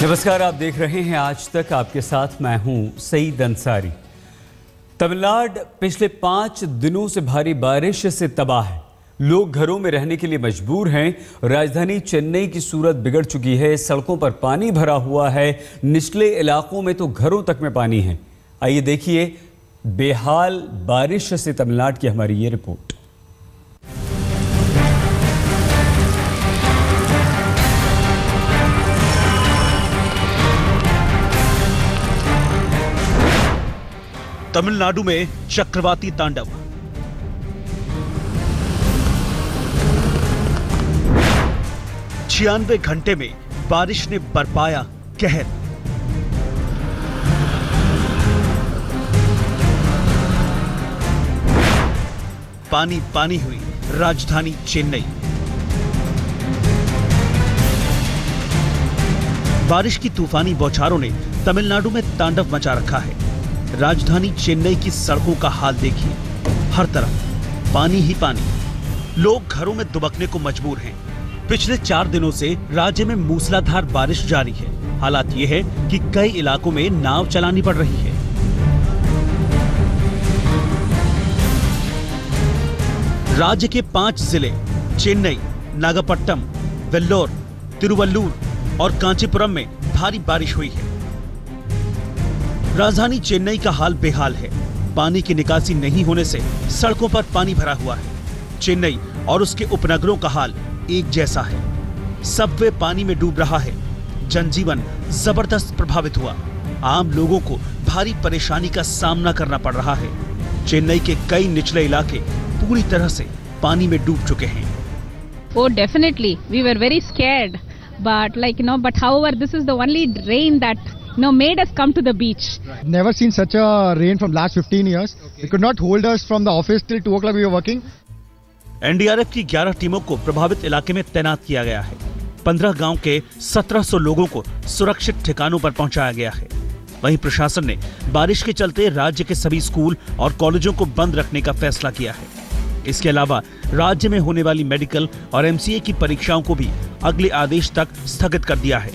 नमस्कार, आप देख रहे हैं आज तक। आपके साथ मैं हूं सईद अंसारी। तमिलनाडु पिछले 5 दिनों से भारी बारिश से तबाह है। लोग घरों में रहने के लिए मजबूर हैं। राजधानी चेन्नई की सूरत बिगड़ चुकी है। सड़कों पर पानी भरा हुआ है। निचले इलाकों में तो घरों तक में पानी है। आइए देखिए बेहाल बारिश से तमिलनाडु की हमारी ये रिपोर्ट। तमिलनाडु में चक्रवाती तांडव। छियानवे घंटे में बारिश ने बरपाया कहर। पानी पानी हुई राजधानी चेन्नई। बारिश की तूफानी बौछारों ने तमिलनाडु में तांडव मचा रखा है। राजधानी चेन्नई की सड़कों का हाल देखिए, हर तरफ पानी ही पानी। लोग घरों में दुबकने को मजबूर हैं। पिछले 4 दिनों से राज्य में मूसलाधार बारिश जारी है। हालात ये है कि कई इलाकों में नाव चलानी पड़ रही है। राज्य के 5 जिले चेन्नई, नागपट्टनम, वेल्लोर, तिरुवल्लूर और कांचीपुरम में भारी बारिश हुई है। राजधानी चेन्नई का हाल बेहाल है। पानी की निकासी नहीं होने से सड़कों पर पानी भरा हुआ है। चेन्नई और उसके उपनगरों का हाल एक जैसा है। सबवे पानी में डूब रहा है। जनजीवन जबरदस्त प्रभावित हुआ। आम लोगों को भारी परेशानी का सामना करना पड़ रहा है। चेन्नई के कई निचले इलाके पूरी तरह से पानी में डूब चुके हैं। Oh, definitely. We were very scared. But but however, this is the only rain that made us come to the beach. Never seen such a rain from last 15 years. Okay. It could not hold us from the office till 2 o'clock we were working. NDRF की 11 टीमों को प्रभावित इलाके में तैनात किया गया है। 15 गांव के 1700 लोगों को सुरक्षित ठिकानों पर पहुंचाया गया है। वहीं प्रशासन ने बारिश के चलते राज्य के सभी स्कूल और कॉलेजों को बंद रखने का फैसला किया है। इसके अलावा राज्य में होने वाली मेडिकल और एमसीए की परीक्षाओं को भी अगले आदेश तक स्थगित कर दिया है।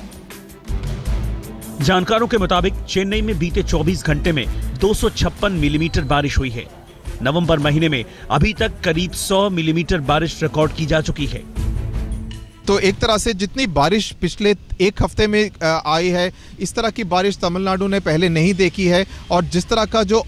जानकारों के मुताबिक चेन्नई में बीते 24 घंटे में 256 मिलीमीटर बारिश हुई है। नवंबर महीने में अभी तक करीब 100 मिलीमीटर बारिश रिकॉर्ड की जा चुकी है। तो एक तरह से जितनी बारिश पिछले 1 हफ्ते में आई है, इस तरह की बारिश तमिलनाडु ने पहले नहीं देखी है। और जिस तरह का जो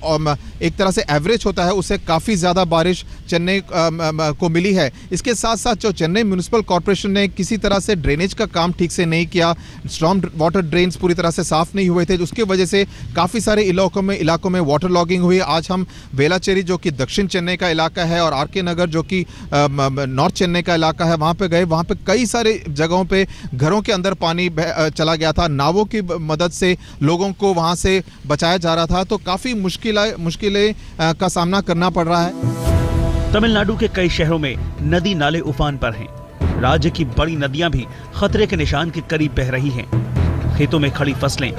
एक तरह से एवरेज होता है, उससे काफ़ी ज़्यादा बारिश चेन्नई को मिली है। इसके साथ साथ जो चेन्नई म्यूनिसिपल कॉर्पोरेशन ने किसी तरह से ड्रेनेज का काम ठीक से नहीं किया, स्टॉर्म वाटर ड्रेन्स पूरी तरह से साफ नहीं हुए थे, उसकी वजह से काफ़ी सारे इलाकों में वाटर लॉगिंग हुई। आज हम वेलाचेरी जो कि दक्षिण चेन्नई का इलाका है और आर के नगर जो कि नॉर्थ चेन्नई का इलाका है, वहाँ पे गए। वहाँ पे कई सारे जगहों पे घरों के अंदर पानी चला गया था। नावों की मदद से लोगों को वहां से बचाया जा रहा था। तो काफी मुश्किलें का सामना करना पड़ रहा है। तमिलनाडु के कई शहरों में नदी नाले उफान पर हैं। राज्य की बड़ी नदियां भी खतरे के निशान के करीब बह रही हैं। खेतों में खड़ी फसलें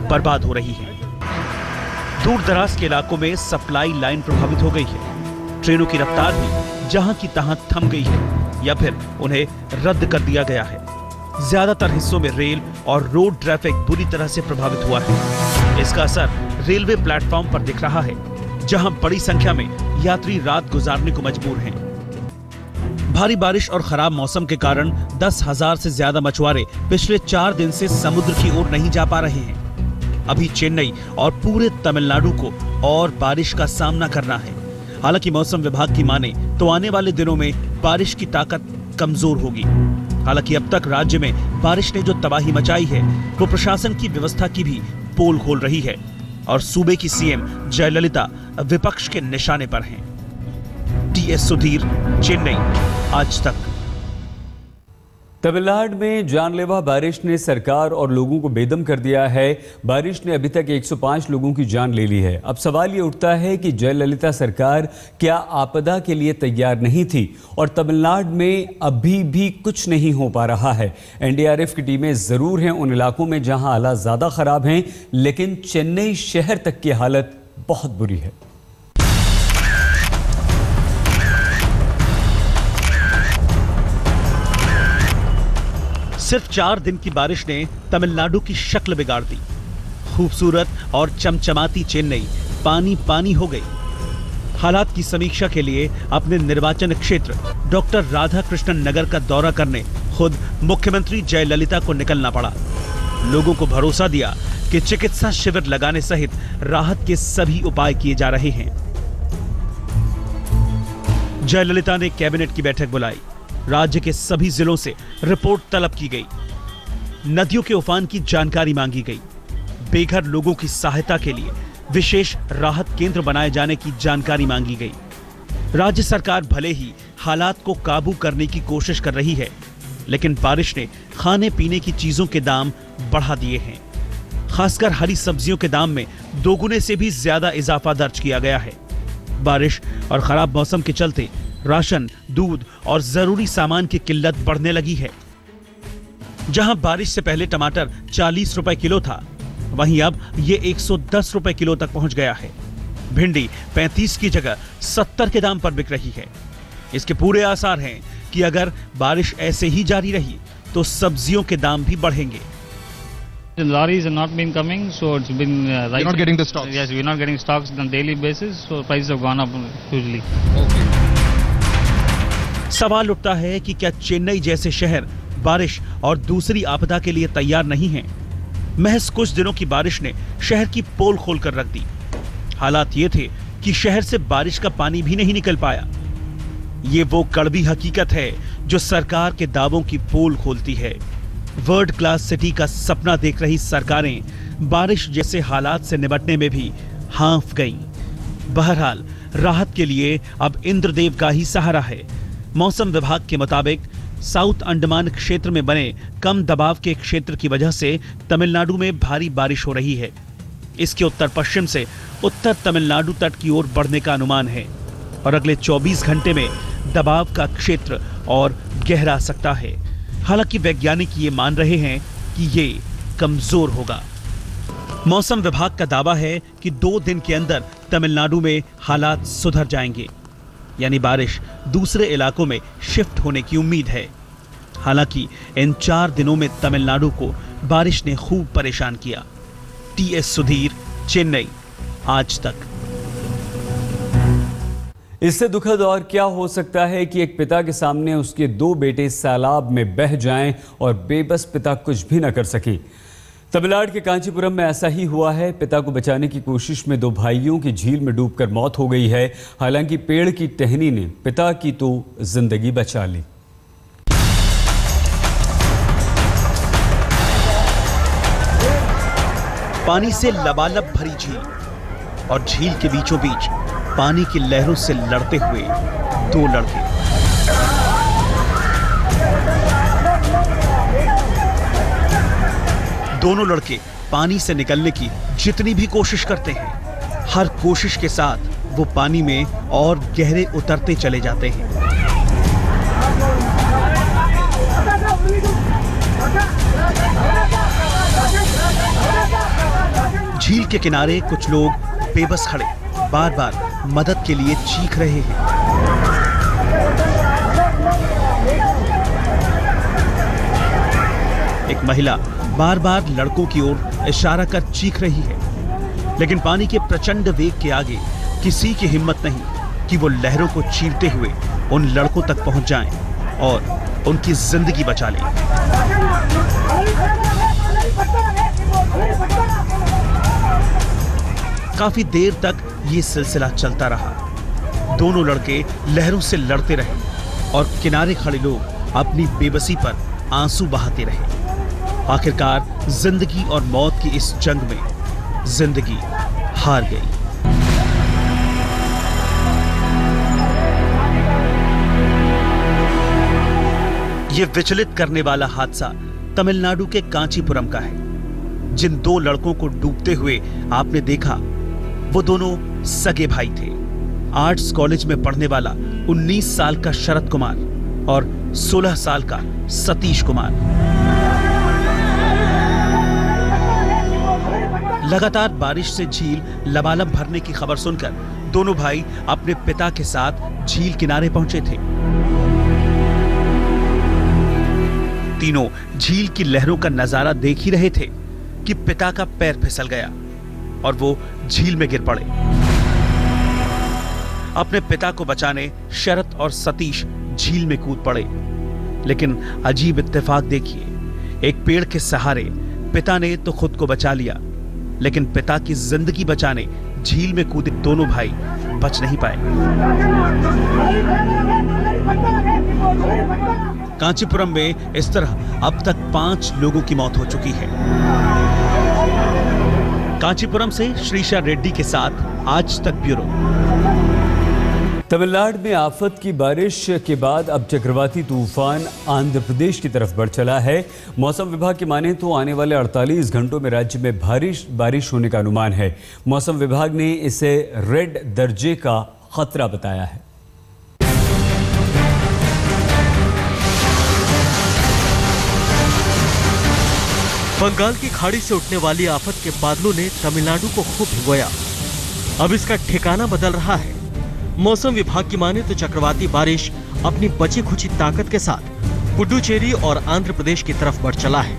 बर्बाद हो रही हैं। दूर दराज के इलाकों में सप्लाई लाइन प्रभावित हो गई है। ट्रेनों की रफ्तार भी जहां की तहां थम गई है या फिर उन्हें रद्द कर दिया गया है। ज्यादातर हिस्सों में रेल और रोड ट्रैफिक बुरी तरह से प्रभावित हुआ है। इसका असर रेलवे प्लेटफॉर्म पर दिख रहा है, जहां बड़ी संख्या में यात्री रात गुजारने को मजबूर हैं। भारी बारिश और खराब मौसम के कारण 10,000 से ज्यादा मछुआरे पिछले 4 दिन से समुद्र की ओर नहीं जा पा रहे हैं। अभी चेन्नई और पूरे तमिलनाडु को और बारिश का सामना करना है। हालांकि मौसम विभाग की माने तो आने वाले दिनों में बारिश की ताकत कमजोर होगी। हालांकि अब तक राज्य में बारिश ने जो तबाही मचाई है, वो प्रशासन की व्यवस्था की भी पोल खोल रही है और सूबे की सीएम जयललिता विपक्ष के निशाने पर हैं। टीएस सुधीर, चेन्नई, आज तक। तमिलनाडु में जानलेवा बारिश ने सरकार और लोगों को बेदम कर दिया है। बारिश ने अभी तक 105 लोगों की जान ले ली है। अब सवाल ये उठता है कि जयललिता सरकार क्या आपदा के लिए तैयार नहीं थी और तमिलनाडु में अभी भी कुछ नहीं हो पा रहा है। एनडीआरएफ की टीमें जरूर हैं उन इलाकों में जहां हालात ज्यादा खराब हैं, लेकिन चेन्नई शहर तक की हालत बहुत बुरी है। सिर्फ 4 दिन की बारिश ने तमिलनाडु की शक्ल बिगाड़ दी। खूबसूरत और चमचमाती चेन्नई पानी पानी हो गई। हालात की समीक्षा के लिए अपने निर्वाचन क्षेत्र डॉक्टर राधाकृष्णन नगर का दौरा करने खुद मुख्यमंत्री जयललिता को निकलना पड़ा। लोगों को भरोसा दिया कि चिकित्सा शिविर लगाने सहित राहत के सभी उपाय किए जा रहे हैं। जयललिता ने कैबिनेट की बैठक बुलाई। राज्य के सभी जिलों से रिपोर्ट तलब की गई। नदियों के उफान की जानकारी मांगी गई। बेघर लोगों की सहायता के लिए विशेष राहत केंद्र बनाए जाने की जानकारी मांगी गई। राज्य सरकार भले ही हालात को काबू करने की कोशिश कर रही है, लेकिन बारिश ने खाने पीने की चीजों के दाम बढ़ा दिए हैं। खासकर हरी सब्जियों के दाम में दोगुने से भी ज्यादा इजाफा दर्ज किया गया है। बारिश और खराब मौसम के चलते राशन, दूध और जरूरी सामान की किल्लत बढ़ने लगी है। जहां बारिश से पहले टमाटर 40 रुपए किलो था, वहीं अब ये 110 रुपए किलो तक पहुंच गया है। भिंडी 35 की जगह 70 के दाम पर बिक रही है। इसके पूरे आसार हैं कि अगर बारिश ऐसे ही जारी रही तो सब्जियों के दाम भी बढ़ेंगे। The lorries have not been coming, so it's been You're not getting the stocks? Yes, we're not getting stocks on daily basis, so prices have gone up hugely. सवाल उठता है कि क्या चेन्नई जैसे शहर बारिश और दूसरी आपदा के लिए तैयार नहीं है? महज कुछ दिनों की बारिश ने शहर की पोल खोलकर रख दी। हालात ये थे कि शहर से बारिश का पानी भी नहीं निकल पाया। ये वो कड़वी हकीकत है जो सरकार के दावों की पोल खोलती है। वर्ल्ड क्लास सिटी का सपना देख रही सरकारें बारिश जैसे हालात से निपटने में भी हांफ गईं। बहरहाल राहत के लिए अब इंद्रदेव का ही सहारा है। मौसम विभाग के मुताबिक साउथ अंडमान क्षेत्र में बने कम दबाव के क्षेत्र की वजह से तमिलनाडु में भारी बारिश हो रही है। इसके उत्तर पश्चिम से उत्तर तमिलनाडु तट की ओर बढ़ने का अनुमान है और अगले 24 घंटे में दबाव का क्षेत्र और गहरा सकता है। हालांकि वैज्ञानिक ये मान रहे हैं कि ये कमजोर होगा। मौसम विभाग का दावा है कि 2 दिन के अंदर तमिलनाडु में हालात सुधर जाएंगे, यानी बारिश दूसरे इलाकों में शिफ्ट होने की उम्मीद है। हालांकि इन 4 दिनों में तमिलनाडु को बारिश ने खूब परेशान किया। टीएस सुधीर, चेन्नई, आज तक। इससे दुखद और क्या हो सकता है कि एक पिता के सामने उसके 2 बेटे सैलाब में बह जाएं और बेबस पिता कुछ भी न कर सके। तमिलनाडु के कांचीपुरम में ऐसा ही हुआ है। पिता को बचाने की कोशिश में 2 भाइयों की झील में डूबकर मौत हो गई है। हालांकि पेड़ की टहनी ने पिता की तो जिंदगी बचा ली। पानी से लबालब भरी झील और झील के बीचों बीच पानी की लहरों से लड़ते हुए 2 लड़के। दोनों लड़के पानी से निकलने की जितनी भी कोशिश करते हैं, हर कोशिश के साथ वो पानी में और गहरे उतरते चले जाते हैं। झील के किनारे कुछ लोग बेबस खड़े बार बार मदद के लिए चीख रहे हैं। एक महिला बार बार लड़कों की ओर इशारा कर चीख रही है, लेकिन पानी के प्रचंड वेग के आगे किसी की हिम्मत नहीं कि वो लहरों को चीरते हुए उन लड़कों तक पहुंच जाएं और उनकी जिंदगी बचा लें। काफी देर तक ये सिलसिला चलता रहा। दोनों लड़के लहरों से लड़ते रहे और किनारे खड़े लोग अपनी बेबसी पर आंसू बहाते रहे। आखिरकार जिंदगी और मौत की इस जंग में जिंदगी हार गई। ये विचलित करने वाला हादसा तमिलनाडु के कांचीपुरम का है। जिन 2 लड़कों को डूबते हुए आपने देखा, वो दोनों सगे भाई थे। आर्ट्स कॉलेज में पढ़ने वाला 19 साल का शरद कुमार और 16 साल का सतीश कुमार। लगातार बारिश से झील लबालब भरने की खबर सुनकर दोनों भाई अपने पिता के साथ झील किनारे पहुंचे थे। तीनों झील की लहरों का नजारा देख ही रहे थे कि पिता का पैर फिसल गया और वो झील में गिर पड़े। अपने पिता को बचाने शरत और सतीश झील में कूद पड़े, लेकिन अजीब इत्तेफाक देखिए, एक पेड़ के सहारे पिता ने तो खुद को बचा लिया, लेकिन पिता की जिंदगी बचाने झील में कूदे दोनों भाई बच नहीं पाए। कांचीपुरम में इस तरह अब तक 5 लोगों की मौत हो चुकी है। कांचीपुरम से श्रीशा रेड्डी के साथ आज तक ब्यूरो। तमिलनाडु में आफत की बारिश के बाद अब चक्रवाती तूफान आंध्र प्रदेश की तरफ बढ़ चला है। मौसम विभाग की माने तो आने वाले 48 घंटों में राज्य में भारी बारिश होने का अनुमान है। मौसम विभाग ने इसे रेड दर्जे का खतरा बताया है। बंगाल की खाड़ी से उठने वाली आफत के बादलों ने तमिलनाडु को खूब भिगोया। अब इसका ठिकाना बदल रहा है। मौसम विभाग की माने तो चक्रवाती बारिश अपनी बची खुची ताकत के साथ पुडुचेरी और आंध्र प्रदेश की तरफ बढ़ चला है।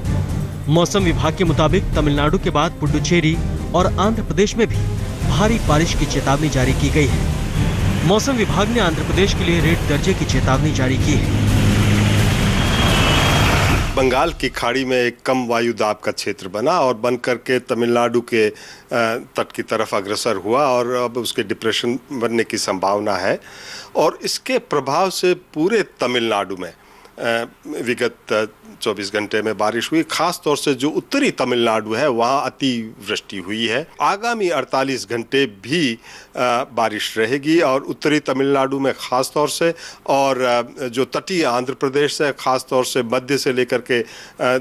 मौसम विभाग के मुताबिक तमिलनाडु के बाद पुडुचेरी और आंध्र प्रदेश में भी भारी बारिश की चेतावनी जारी की गई है। मौसम विभाग ने आंध्र प्रदेश के लिए रेड दर्जे की चेतावनी जारी की है। बंगाल की खाड़ी में एक कम वायु दाब का क्षेत्र बना और बन करके तमिलनाडु के तट की तरफ अग्रसर हुआ और अब उसके डिप्रेशन बनने की संभावना है और इसके प्रभाव से पूरे तमिलनाडु में विगत 24 घंटे में बारिश हुई। खास तौर से जो उत्तरी तमिलनाडु है वहाँ अति वृष्टि हुई है। आगामी 48 घंटे भी बारिश रहेगी और उत्तरी तमिलनाडु में खास तौर से और जो तटीय आंध्र प्रदेश से खास तौर से मध्य से लेकर के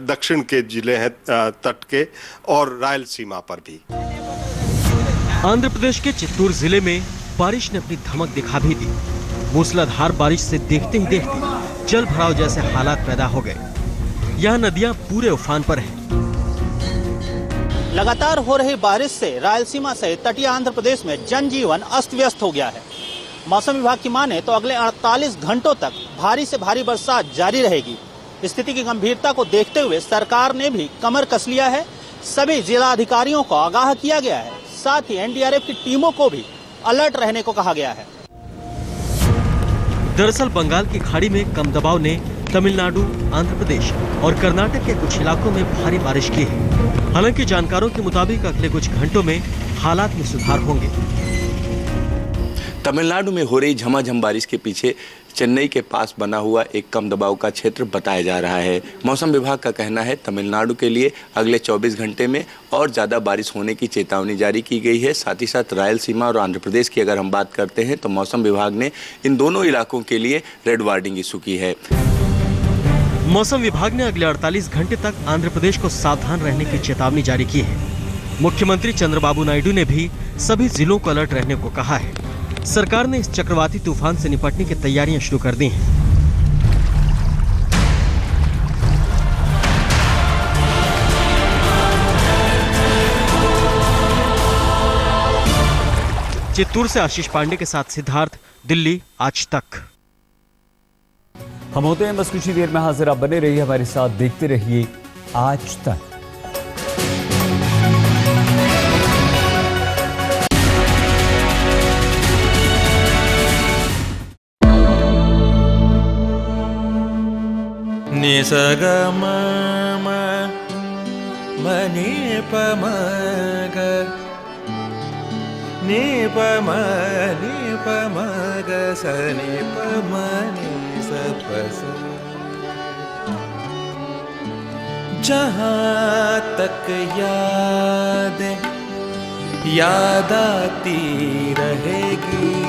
दक्षिण के जिले हैं तट के और रायलसीमा पर भी। आंध्र प्रदेश के चित्तूर जिले में बारिश ने अपनी धमक दिखा भी दी। मूसलाधार बारिश से देखते ही देखते जल भराव जैसे हालात पैदा हो गए। यहाँ नदियां पूरे उफान पर हैं। लगातार हो रही बारिश से रायलसीमा सहित तटीय आंध्र प्रदेश में जनजीवन अस्त व्यस्त हो गया है। मौसम विभाग की माने तो अगले 48 घंटों तक भारी से भारी बरसात जारी रहेगी। स्थिति की गंभीरता को देखते हुए सरकार ने भी कमर कस लिया है। सभी जिला अधिकारियों को आगाह किया गया है। साथ ही एनडीआरएफ की टीमों को भी अलर्ट रहने को कहा गया है। दरअसल बंगाल की खाड़ी में कम दबाव ने तमिलनाडु, आंध्र प्रदेश और कर्नाटक के कुछ इलाकों में भारी बारिश की है। हालांकि जानकारों के मुताबिक अगले कुछ घंटों में हालात में सुधार होंगे। तमिलनाडु में हो रही झमाझम बारिश के पीछे चेन्नई के पास बना हुआ एक कम दबाव का क्षेत्र बताया जा रहा है। मौसम विभाग का कहना है तमिलनाडु के लिए अगले 24 घंटे में और ज़्यादा बारिश होने की चेतावनी जारी की गई है। साथ ही साथ रायलसीमा और आंध्र प्रदेश की अगर हम बात करते हैं तो मौसम विभाग ने इन दोनों इलाकों के लिए रेड वार्निंग इशू की है। मौसम विभाग ने अगले 48 घंटे तक आंध्र प्रदेश को सावधान रहने की चेतावनी जारी की है। मुख्यमंत्री चंद्रबाबू नायडू ने भी सभी जिलों को अलर्ट रहने को कहा है। सरकार ने इस चक्रवाती तूफान से निपटने की तैयारियां शुरू कर दी हैं। चित्तूर से आशीष पांडे के साथ सिद्धार्थ, दिल्ली आज तक। हम होते हैं बस कुछ ही देर में हाजिर। आप बने रहिए हमारे साथ, देखते रहिए आज तक। निसगम मनी पमग नि पमग सनि पमनि सपस। जहाँ तक याद आती रहेगी